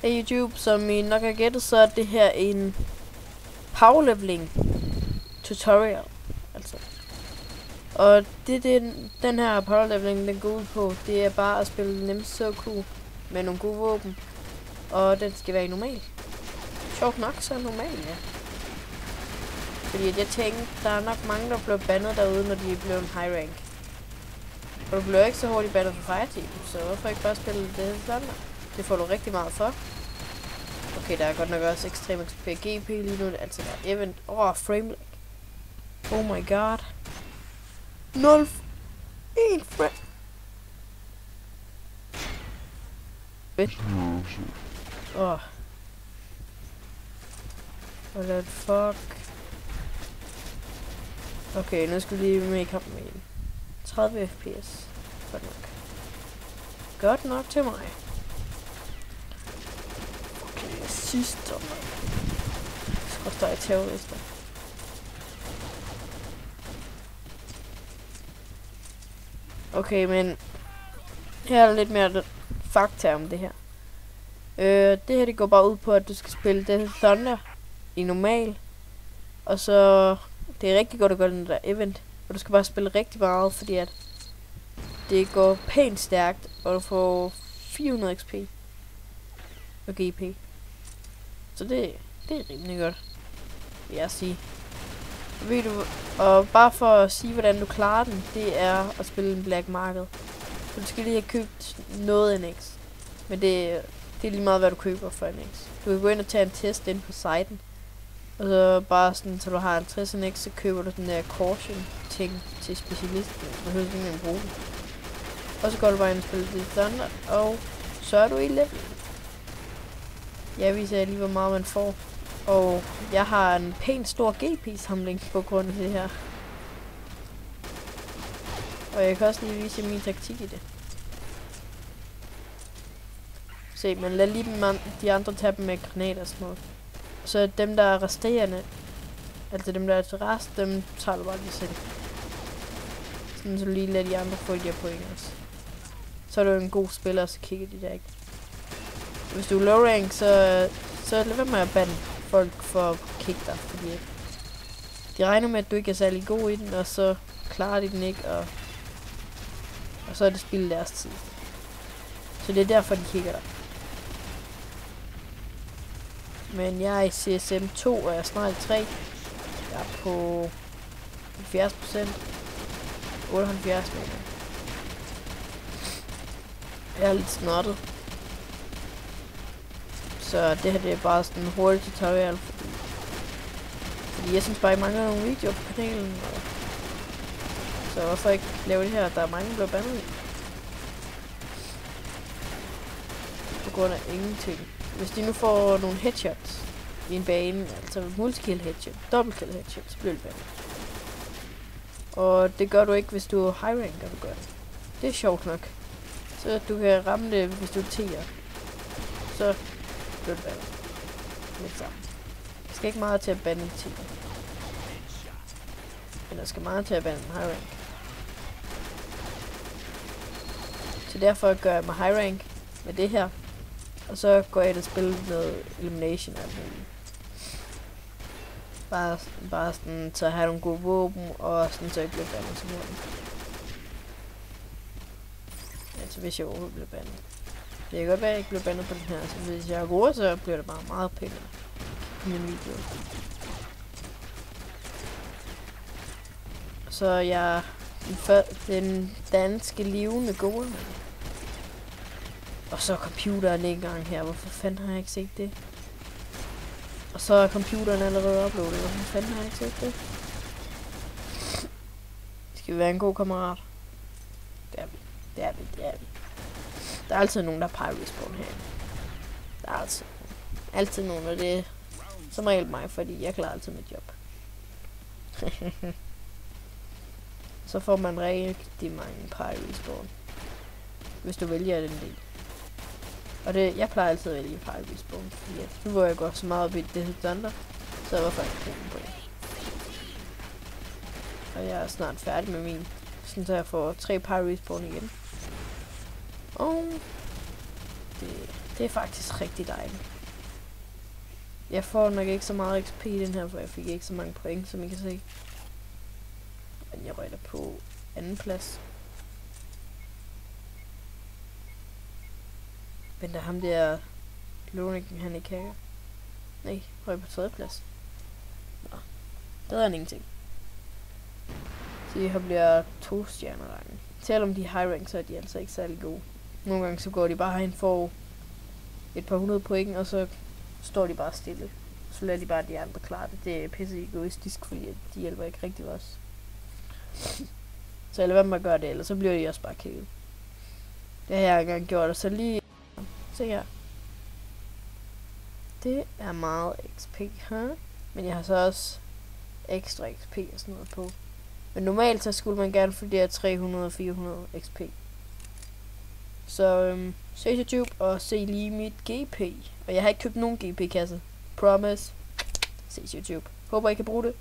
Hey YouTube, som I nok har gættet, så er det her en powerleveling tutorial, altså. Og det den her powerleveling den går ud på, det er bare at spille nemt Sudoku med nogle gode våben. Og den skal være i normal. Sjovt nok så normal, ja. Fordi jeg tænkte, der er nok mange, der bliver bandet derude, når de bliver en high rank. Og du bliver ikke så hurtigt bandet for Fireteam, så hvorfor ikke bare spille det sådan? Det får du rigtig meget for. Okay, der er godt nok også ekstrem XP GP lige nu, altså der er event. Frame lag. Oh my god. 0 1 frame. What the fuck. Okay, nu skal vi lige med i kampen med en. 30 fps. Godt nok. Godt nok til mig. Okay, sidste mand. Skal der terrorister. Okay, men her er lidt mere fakta om det her. Det her det går bare ud på, at du skal spille det Thunder i normal. Og så det er rigtig godt at gøre den der event. Og du skal bare spille rigtig meget, fordi at det går pænt stærkt, og du får 400 XP og GP. Så det er rimelig godt, vil jeg sige. Ved du, og bare for at sige, hvordan du klarer den, det er at spille en black market. Så du skal lige have købt noget NX. Men det er lige meget, hvad du køber for NX. Du kan gå ind og tage en test ind på siden. Og så bare sådan, så du har 50 NX, så køber du den der caution ting til specialisten. Du behøver ikke engang bruge den. Og så går du bare ind og spiller det Thunder, og så er du i level. Jeg viser lige, hvor meget man får. Og jeg har en pænt stor GP-samling på grund af det her. Og jeg kan også lige vise min taktik i det. Se, men lad lige de andre tage dem med granater og sådan noget. Så dem, der er resterende, altså dem, der er til rest, dem tager du bare lige selv. Sådan så du lige lader de andre få de her point også. Så er du en god spiller, så kigger de der ikke. Hvis du er low rank, så lad være med at bande folk for at kigge dig, fordi de regner med, at du ikke er særlig god i den, og så klarer de den ikke, og så er det spildt deres tid. Så det er derfor, de kigger dig. Men jeg er i CSM 2, og jeg er snart i 3. Jeg er på 70%. 78 mener. Jeg er lidt snottet. Så det her det er bare sådan en hurtig tutorial, fordi jeg synes bare, jeg mangler nogle videoer på kanalen. Så hvorfor ikke lave det her? Der er mange, der bliver bandet i. På grund af ingenting. Hvis de nu får nogle headshots i en bane, altså multikill headshot, dobbeltkill headshot, så bliver det bandet. Og det gør du ikke, hvis du er high rank, og du gør det. Det er sjovt nok. Så du kan ramme det, hvis du er 10'er. Så bliver det bandet. Lidt sammen. Der skal ikke meget til at bande en 10'er. Men der skal meget til at bande en high rank. Så derfor gør jeg mig high rank med det her. Og så går jeg ind og spiller noget elimination af muligt. Bare sådan, så have nogle gode våben, og sådan, så jeg bliver bandet som muligt. Altså hvis jeg overhovedet bliver bandet. Det kan godt være, at jeg ikke bliver bandet på den her, så hvis jeg er god, så bliver det bare meget pænere i min video. Så jeg den danske levende gode mand. Og så er computeren ikke engang her. Hvorfor fanden har jeg ikke set det? Og så er computeren allerede uploadet. Hvorfor fanden har jeg ikke set det? Skal vi være en god kammerat? Det er vi. Det er vi. Det er vi. Der er altid nogen, der er respawn her. Der er altid nogen, og det er som regel mig, fordi jeg klarer altid mit job. Så får man rigtig mange respawn. Hvis du vælger den del. Og jeg plejer altid at vælge respawn, fordi nu hvor jeg går så meget op i det Thunder, så hvorfor ikke penge på det. Og jeg er snart færdig med min, så jeg får 3 respawn igen. Og det Det er faktisk rigtig dejligt. Jeg får nok ikke så meget XP i den her, for jeg fik ikke så mange point, som I kan se. Men jeg røgter på anden plads. Men der ham der Loniken, han ikke hacker. Nej, røg på tredje plads. Nå, det er han ingenting. Så her bliver 2 stjerner rangen. Selvom de high rank, så er de altså ikke særlig gode. Nogle gange så går de bare hen for et par 100 point, og så står de bare stille. Så lader de bare de andre klare det. Det er pisse egoistisk, fordi de hjælper ikke rigtig os. Så jeg lader være med at gøre det, ellers så bliver de også bare kævet. Det har jeg engang gjort, og så lige... Se her. Det er meget XP, huh? Men jeg har så også ekstra XP og sådan noget på. Men normalt så skulle man gerne få det her 300-400 XP. Så se YouTube og se lige mit GP. Og jeg har ikke købt nogen GP-kasse. Promise. Se YouTube. Håber I kan bruge det.